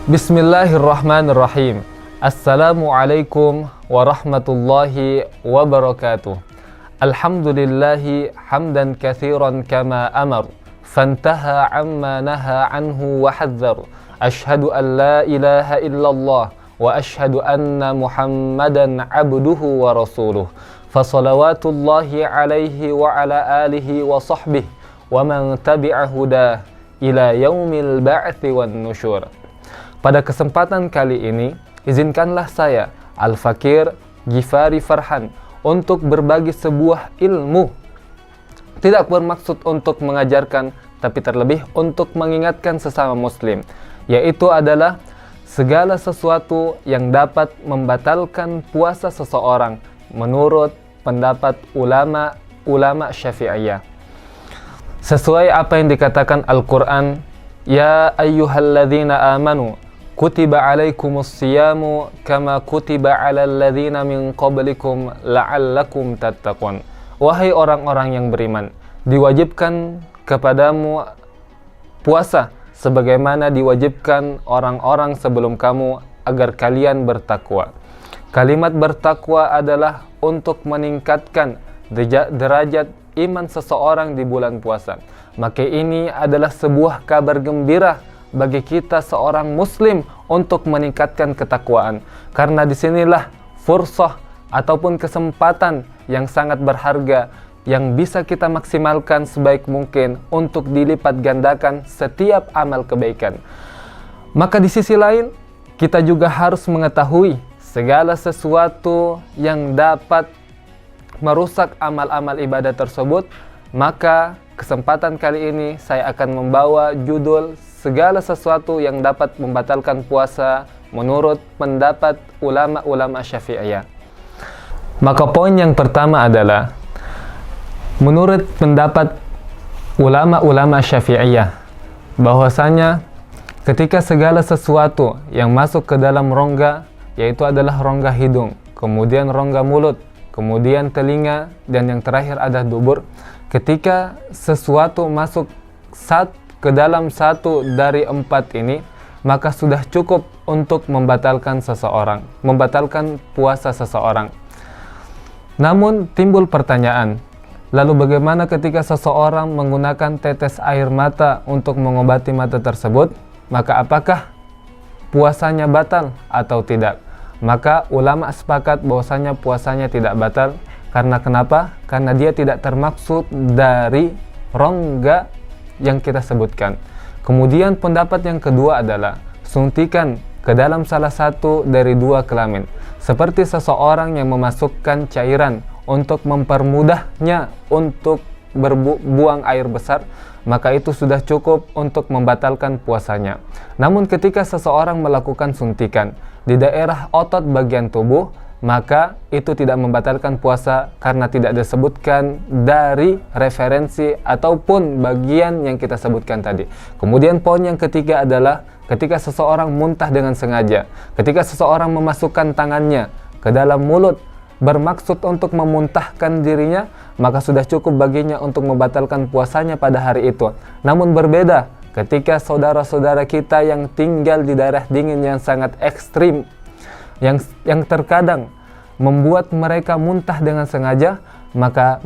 Bismillahirrahmanirrahim. Assalamualaikum warahmatullahi wabarakatuh. Alhamdulillahi hamdan katsiran kama amar, fantaha amma naha anhu wa hadzar. Ashhadu an la ilaha illallah wa ashhadu anna Muhammadan abduhu wa rasuluh. Fasalawatullahi alaihi wa ala alihi wa sahbihi wa man tabi'a hudah ila yaumil ba'thi wan nusyur. Pada kesempatan kali ini, izinkanlah saya, Al-Fakir Ghifari Farhan, untuk berbagi sebuah ilmu. Tidak bermaksud untuk mengajarkan, tapi terlebih untuk mengingatkan sesama muslim, yaitu adalah segala sesuatu yang dapat membatalkan puasa seseorang menurut pendapat ulama Syafi'iyah. Sesuai apa yang dikatakan Al-Quran, Ya ayyuhalladzina amanu kutiba alaikumus siyamu kama kutiba alal ladzina min qablikum la'allakum tattaqun. Wahai orang-orang yang beriman, diwajibkan kepadamu puasa sebagaimana diwajibkan orang-orang sebelum kamu agar kalian bertakwa. Kalimat bertakwa adalah untuk meningkatkan derajat iman seseorang di bulan puasa. Maka ini adalah sebuah kabar gembira bagi kita seorang muslim untuk meningkatkan ketakwaan, karena disinilah fursah ataupun kesempatan yang sangat berharga yang bisa kita maksimalkan sebaik mungkin untuk dilipat gandakan setiap amal kebaikan. Maka di sisi lain kita juga harus mengetahui segala sesuatu yang dapat merusak amal-amal ibadah tersebut. Maka kesempatan kali ini saya akan membawa judul segala sesuatu yang dapat membatalkan puasa menurut pendapat ulama-ulama Syafi'iyah. Maka poin yang pertama adalah menurut pendapat ulama-ulama Syafi'iyah bahwasanya ketika segala sesuatu yang masuk ke dalam rongga, yaitu adalah rongga hidung, kemudian rongga mulut, kemudian telinga, dan yang terakhir ada dubur, ketika sesuatu masuk ke dalam satu dari empat ini, maka sudah cukup untuk membatalkan seseorang, membatalkan puasa seseorang. Namun timbul pertanyaan, lalu bagaimana ketika seseorang menggunakan tetes air mata untuk mengobati mata tersebut? Maka apakah puasanya batal atau tidak? Maka ulama sepakat bahwasanya puasanya tidak batal. Karena kenapa? Karena dia tidak termaksud dari rongga yang kita sebutkan. Kemudian pendapat yang kedua adalah suntikan ke dalam salah satu dari dua kelamin, seperti seseorang yang memasukkan cairan untuk mempermudahnya untuk berbuang air besar, maka itu sudah cukup untuk membatalkan puasanya. Namun ketika seseorang melakukan suntikan di daerah otot bagian tubuh, maka itu tidak membatalkan puasa karena tidak disebutkan dari referensi ataupun bagian yang kita sebutkan tadi. Kemudian poin yang ketiga adalah ketika seseorang muntah dengan sengaja, ketika seseorang memasukkan tangannya ke dalam mulut bermaksud untuk memuntahkan dirinya, maka sudah cukup baginya untuk membatalkan puasanya pada hari itu. Namun berbeda ketika saudara-saudara kita yang tinggal di daerah dingin yang sangat ekstrim, yang terkadang membuat mereka muntah dengan sengaja, maka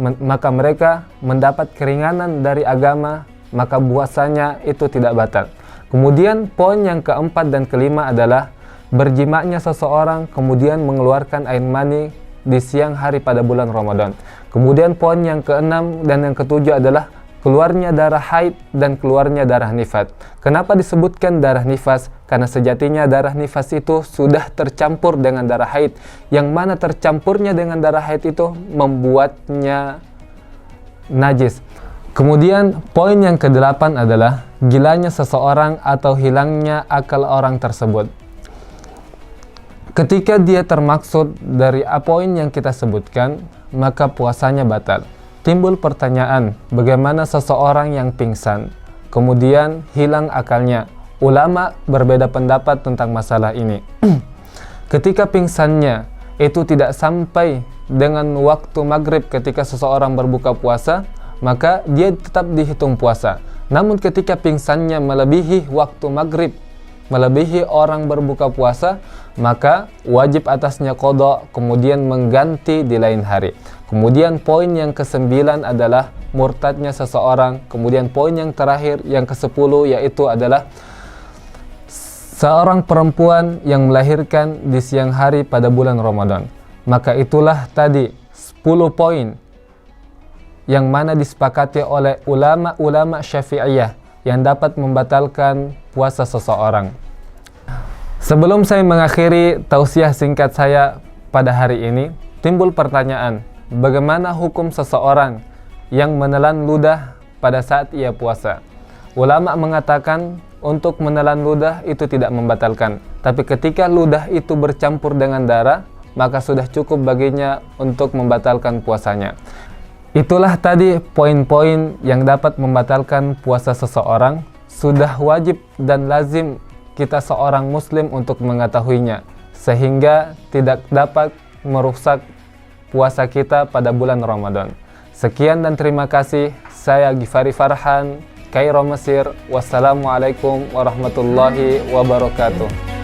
mereka mendapat keringanan dari agama, maka puasanya itu tidak batal. Kemudian poin yang keempat dan kelima adalah berjimaknya seseorang kemudian mengeluarkan air mani di siang hari pada bulan Ramadan. Kemudian poin yang keenam dan yang ketujuh adalah keluarnya darah haid dan keluarnya darah nifas. Kenapa disebutkan darah nifas? Karena sejatinya darah nifas itu sudah tercampur dengan darah haid, yang mana tercampurnya dengan darah haid itu membuatnya najis. Kemudian poin yang kedelapan adalah gilanya seseorang atau hilangnya akal orang tersebut. Ketika dia termaksud dari poin yang kita sebutkan, maka puasanya batal. Timbul pertanyaan, bagaimana seseorang yang pingsan, kemudian hilang akalnya? Ulama berbeda pendapat tentang masalah ini. Ketika pingsannya itu tidak sampai dengan waktu maghrib ketika seseorang berbuka puasa, maka dia tetap dihitung puasa. Namun ketika pingsannya melebihi waktu maghrib, melebihi orang berbuka puasa, maka wajib atasnya qada, kemudian mengganti di lain hari. Kemudian poin yang ke-9 adalah murtadnya seseorang. Kemudian poin yang terakhir, yang ke-10, yaitu adalah seorang perempuan yang melahirkan di siang hari pada bulan Ramadan. Maka itulah tadi 10 poin yang mana disepakati oleh ulama-ulama Syafi'iyah yang dapat membatalkan puasa seseorang. Sebelum saya mengakhiri tausiah singkat saya pada hari ini, timbul pertanyaan, bagaimana hukum seseorang yang menelan ludah pada saat ia puasa? Ulama mengatakan untuk menelan ludah itu tidak membatalkan, tapi ketika ludah itu bercampur dengan darah, maka sudah cukup baginya untuk membatalkan puasanya. Itulah tadi poin-poin yang dapat membatalkan puasa seseorang. Sudah wajib dan lazim kita seorang muslim untuk mengetahuinya, sehingga tidak dapat merusak puasa kita pada bulan Ramadan. Sekian dan terima kasih. Saya Gifari Farhan, Kairo Mesir. Wassalamualaikum warahmatullahi wabarakatuh.